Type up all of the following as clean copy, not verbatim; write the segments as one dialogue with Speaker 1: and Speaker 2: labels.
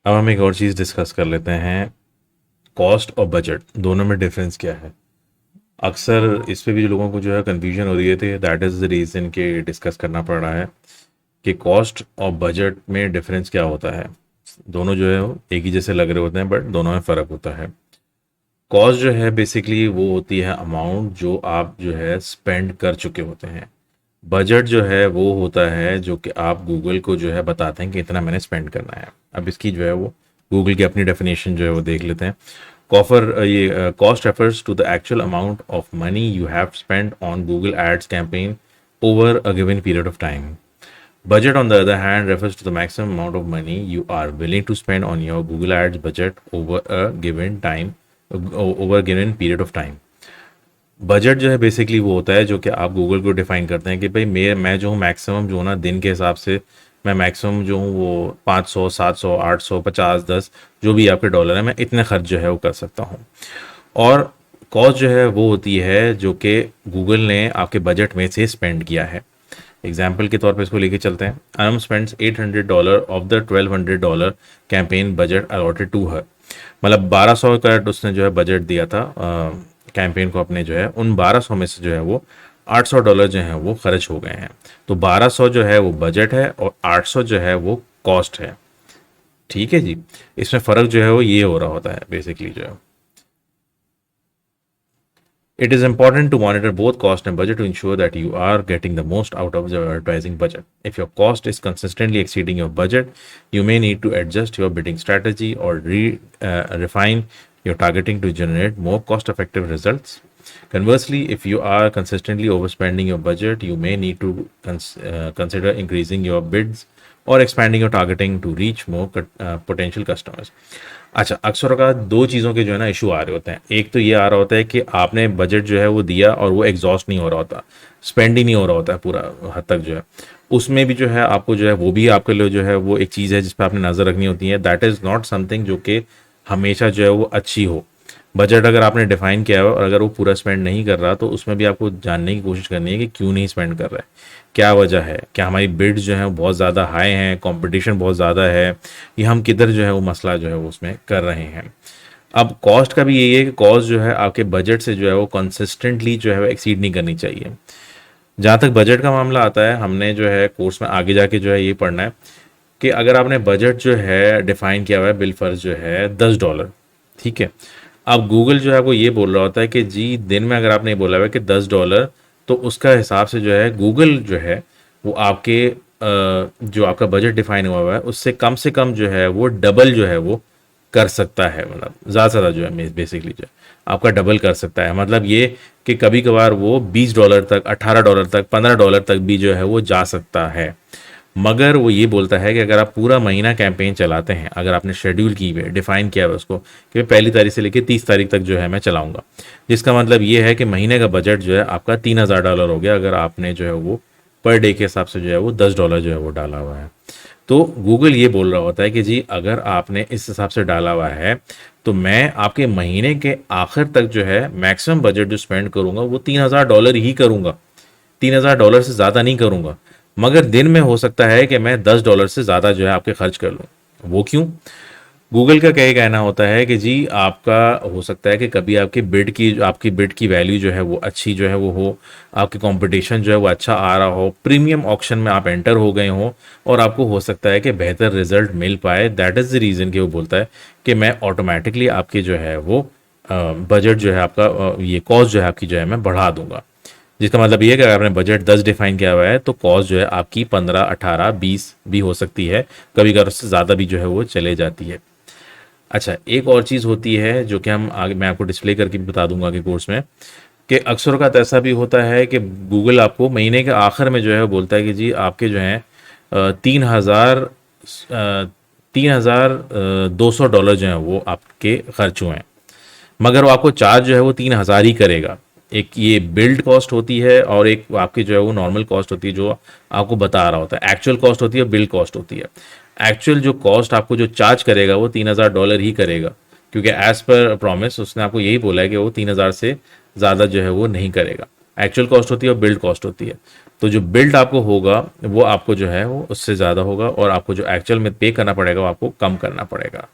Speaker 1: अब हम एक और चीज़ डिस्कस कर लेते हैं। कॉस्ट और बजट दोनों में डिफरेंस क्या है। अक्सर इस पे भी जो लोगों को जो है कन्फ्यूजन हो रही है, दैट इज़ द रीज़न कि डिस्कस करना पड़ रहा है कि कॉस्ट और बजट में डिफरेंस क्या होता है। दोनों जो है वो एक ही जैसे लग रहे होते हैं, बट दोनों में फ़र्क होता है। कॉस्ट जो है बेसिकली वो होती है अमाउंट जो आप जो है स्पेंड कर चुके होते हैं। बजट जो है वो होता है जो कि आप गूगल को जो है बताते हैं कि इतना मैंने स्पेंड करना है। अब इसकी जो है वो गूगल की अपनी डेफिनेशन जो है वो देख लेते हैं। Cost refers to the actual amount of money you have spend on Google ads campaign over a given period of time. Budget, on the other hand, refers to the maximum amount of money you are willing to spend on your Google Ads budget over a given period of time. Budget जो है basically वो होता है जो कि आप Google को define करते हैं कि भाई मैं जो हूँ मैक्सिमम जो हूँ ना दिन के हिसाब से, मैं मैक्सिमम जो हूँ वो 500 700 800 50 10 जो भी आपके डॉलर है मैं इतने खर्च जो है वो कर सकता हूँ। और कॉस्ट जो है वो होती है जो कि गूगल ने आपके बजट में से स्पेंड किया है। एग्जाम्पल के तौर पे इसको लेके चलते हैं। Anam spends $800 of the $1200 campaign budget allotted to her. मतलब 1200 का उसने जो है बजट दिया था कैंपेन को अपने, जो है उन 1200 में से जो है वो $800 जो है वो खर्च हो गए हैं। तो 1200 जो है वो बजट है और 800 जो है वो कॉस्ट है। ठीक है जी। इसमें फ़र्क जो है वो ये हो रहा होता है बेसिकली जो है। It is important to monitor both cost and budget to ensure that you are getting the most out of your advertising budget. If your cost is consistently exceeding your budget, you may need to adjust your bidding strategy or refine your targeting to generate more cost effective results. Conversely, if you are consistently overspending your budget, you may need to consider increasing your bids और expanding your targeting to reach more potential customers. अच्छा, अक्सर का दो चीज़ों के जो है ना इशू आ रहे होते हैं। एक तो ये आ रहा होता है कि आपने बजट जो है वो दिया और वो एग्जॉस्ट नहीं हो रहा होता, स्पेंड ही नहीं हो रहा होता है पूरा हद तक जो है। उसमें भी जो है आपको जो है वो भी आपके लिए जो है वो एक चीज़ है जिस पर आपने नज़र रखनी होती है। दैट इज़ नॉट समथिंग जो कि हमेशा जो है वो अच्छी हो। बजट अगर आपने डिफाइन किया हो और अगर वो पूरा स्पेंड नहीं कर रहा, तो उसमें भी आपको जानने की कोशिश करनी है कि क्यों नहीं स्पेंड कर रहा है, क्या वजह है। क्या हमारी बिड्स जो है बहुत ज़्यादा हाई हैं, कंपटीशन बहुत ज़्यादा है, या हम किधर जो है वो मसला जो है वो उसमें कर रहे हैं। अब कॉस्ट का भी यही है कि कॉस्ट जो है आपके बजट से जो है वो कंसिस्टेंटली जो है वो एक्सीड नहीं करनी चाहिए। जहाँ तक बजट का मामला आता है, हमने जो है कोर्स में आगे जाके जो है ये पढ़ना है कि अगर आपने बजट जो है डिफाइन किया हुआ है बिल फर्ज जो है $10, ठीक है। अब गूगल जो है वो ये बोल रहा होता है कि जी दिन में अगर आपने बोला हुआ है कि $10, तो उसका हिसाब से जो है गूगल जो है वो आपके जो आपका बजट डिफाइन हुआ है उससे कम जो है वो डबल जो है वो कर सकता है। मतलब ज़्यादा से ज़्यादा जो है बेसिकली जो है आपका डबल कर सकता है। मतलब ये कि कभी कभार वो $20 तक, $18 तक, $15 तक भी जो है वो जा सकता है। मगर वो ये बोलता है कि अगर आप पूरा महीना कैंपेन चलाते हैं, अगर आपने शेड्यूल की हुई है, डिफाइन किया हुआ है उसको कि मैं पहली तारीख से लेकर 30 तारीख तक जो है मैं चलाऊंगा, जिसका मतलब ये है कि महीने का बजट जो है आपका $3000 हो गया अगर आपने जो है वो पर डे के हिसाब से जो है वो $10 जो है वो डाला हुआ है। तो गूगल ये बोल रहा होता है कि जी अगर आपने इस हिसाब से डाला हुआ है तो मैं आपके महीने के आखिर तक जो है मैक्सिमम बजट जो स्पेंड करूंगा वो $3000 ही करूंगा, $3000 से ज़्यादा नहीं करूंगा। मगर दिन में हो सकता है कि मैं $10 से ज़्यादा जो है आपके खर्च कर लूँ। वो क्यों? गूगल का क्या ही कहना होता है कि जी आपका हो सकता है कि कभी आपकी बिड की वैल्यू जो है वो अच्छी जो है वो हो, आपकी कंपटीशन जो है वो अच्छा आ रहा हो, प्रीमियम ऑक्शन में आप एंटर हो गए हो और आपको हो सकता है कि बेहतर रिजल्ट मिल पाए। दैट इज़ द रीज़न कि वो बोलता है कि मैं ऑटोमेटिकली आपकी जो है वो बजट जो है आपका ये कॉस्ट जो है आपकी जो है मैं बढ़ा दूंगा। जिसका मतलब ये है कि अगर आपने बजट 10 डिफाइन किया हुआ है तो कॉस्ट जो है आपकी 15 18 20 भी हो सकती है, कभी कभार उससे ज़्यादा भी जो है वो चले जाती है। अच्छा, एक और चीज़ होती है जो कि हम आगे मैं आपको डिस्प्ले करके भी बता दूंगा आगे कोर्स में, कि अक्सर का तो ऐसा भी होता है कि गूगल आपको महीने के आखिर में जो है बोलता है कि जी आपके जो हैं 3,200 जो हैं वो आपके खर्च हुए हैं। मगर वो आपको चार्ज जो है वो 3,000 ही करेगा। एक ये बिल्ड कॉस्ट होती है और एक आपकी जो है वो नॉर्मल कॉस्ट होती है जो आपको बता रहा होता है। एक्चुअल कॉस्ट होती है, बिल्ड कॉस्ट होती है। एक्चुअल जो कॉस्ट आपको जो चार्ज करेगा वो $3000 ही करेगा, क्योंकि एज पर प्रॉमिस उसने आपको यही बोला है कि वो 3000 से ज़्यादा जो है वो नहीं करेगा। एक्चुअल कॉस्ट होती है और बिल्ड कॉस्ट होती है। तो जो बिल्ड आपको होगा वो आपको जो है वो उससे ज़्यादा होगा, और आपको जो एक्चुअल में पे करना पड़ेगा वो आपको कम करना पड़ेगा।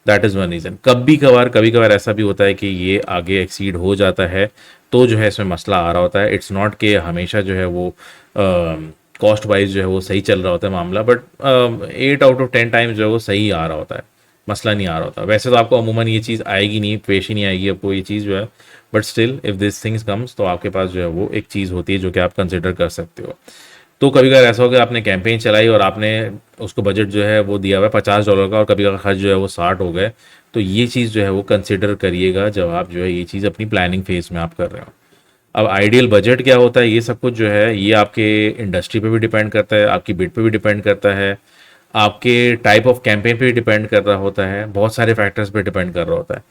Speaker 1: That is one reason. कभी कभार ऐसा भी होता है कि ये आगे एक्सीड हो जाता है, तो जो है इसमें मसला आ रहा होता है। इट्स नॉट कि हमेशा जो है वो कॉस्ट वाइज जो है वो सही चल रहा होता है मामला, बट 8 आउट ऑफ 10 टाइम्स जो है वो सही आ रहा होता है, मसला नहीं आ रहा होता। वैसे तो आपको अमूमन ये चीज़ आएगी नहीं, पेश ही नहीं आएगी आपको ये चीज़ जो है, but still if this things comes तो आपके पास जो है वो एक चीज़ होती है जो कि आप कंसिडर कर सकते हो। तो कभी कभार ऐसा हो गया आपने कैंपेन चलाई और आपने उसको बजट जो है वो दिया हुआ है $50 का, और कभी कभार खर्च जो है वो 60 हो गए, तो ये चीज़ जो है वो कंसिडर करिएगा जब आप जो है ये चीज़ अपनी प्लानिंग फेज में आप कर रहे हो। अब आइडियल बजट क्या होता है, ये सब कुछ जो है ये आपके इंडस्ट्री पे भी डिपेंड करता है, आपकी बिड पे भी डिपेंड करता है, आपके टाइप ऑफ कैंपेन पे भी डिपेंड कर रहा होता है, बहुत सारे फैक्टर्स पे डिपेंड कर रहा होता है।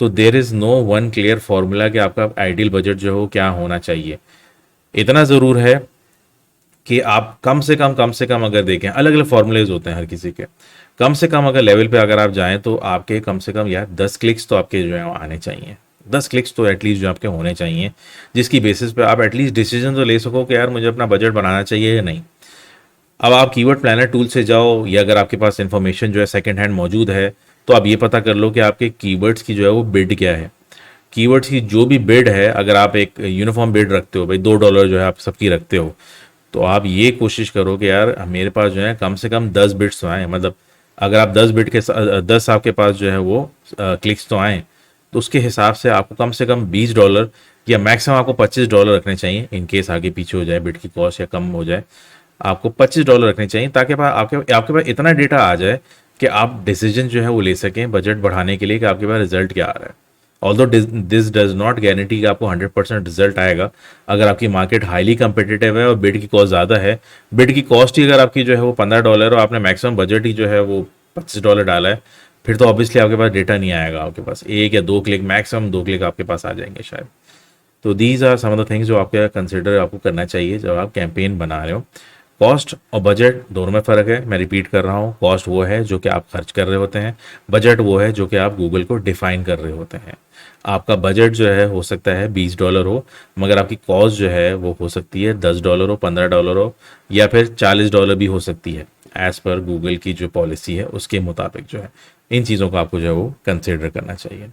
Speaker 1: तो there is no one clear formula कि आपका आइडियल बजट जो है वो क्या होना चाहिए। इतना ज़रूर है कि आप कम से कम अगर देखें, अलग अलग फॉर्मूलेज होते हैं हर किसी के, कम से कम अगर लेवल पे अगर आप जाएं तो आपके कम से कम यार 10 क्लिक्स तो आपके जो है वो आने चाहिए। 10 क्लिक्स तो एटलीस्ट जो आपके होने चाहिए, जिसकी बेसिस पे आप एटलीस्ट डिसीजन तो ले सको कि यार मुझे अपना बजट बनाना चाहिए या नहीं। अब आप कीवर्ड प्लानर टूल से जाओ, या अगर आपके पास इन्फॉर्मेशन जो है सेकंड हैंड मौजूद है, तो आप ये पता कर लो कि आपके कीवर्ड्स की जो है वो बिड क्या है। कीवर्ड्स की जो भी बिड है, अगर आप एक यूनिफॉर्म बिड रखते हो भाई, $2 जो है आप सबकी रखते हो, तो आप ये कोशिश करो कि यार मेरे पास जो है कम से कम 10 बिट्स तो आए। मतलब अगर आप 10 बिट के 10 आपके पास जो है वो क्लिक्स तो आए, तो उसके हिसाब से आपको कम $20 या मैक्सिमम आपको $25 रखने चाहिए, इन केस आगे पीछे हो जाए बिट की कॉस्ट या कम हो जाए, आपको $25 रखने चाहिए, ताकि आपके आपके पास इतना डेटा आ जाए कि आप डिसीजन जो है वो ले सकें बजट बढ़ाने के लिए कि आपके पास रिजल्ट क्या आ रहा है। Although this does not guarantee कि आपको 100% रिजल्ट आएगा। अगर आपकी मार्केट हाईली कंपिटिटिव है और बिड की कॉस्ट ज़्यादा है, बिड की कॉस्ट ही अगर आपकी जो है वो $15 और आपने मैक्सिमम बजट ही जो है वो $25 डाला है, फिर तो ऑब्वियसली आपके पास डेटा नहीं आएगा। आपके पास 1 या 2 क्लिक, मैक्सिमम 2 क्लिक आपके पास आ जाएंगे शायद। तो these are some of the things जो आपके कंसिडर आपको करना चाहिए जब आप कैंपेन बना रहे हो। कॉस्ट और बजट दोनों में फ़र्क है, मैं रिपीट कर रहा हूँ। कॉस्ट वो है जो कि आप खर्च कर रहे होते हैं, बजट वो है जो कि आप गूगल को डिफाइन कर रहे होते हैं। आपका बजट जो है हो सकता है $20 हो, मगर आपकी कॉस्ट जो है वो हो सकती है $10 हो, $15 हो, या फिर $40 भी हो सकती है, एज़ पर गूगल की जो पॉलिसी है उसके मुताबिक जो है। इन चीज़ों को आपको जो है वो कंसिडर करना चाहिए।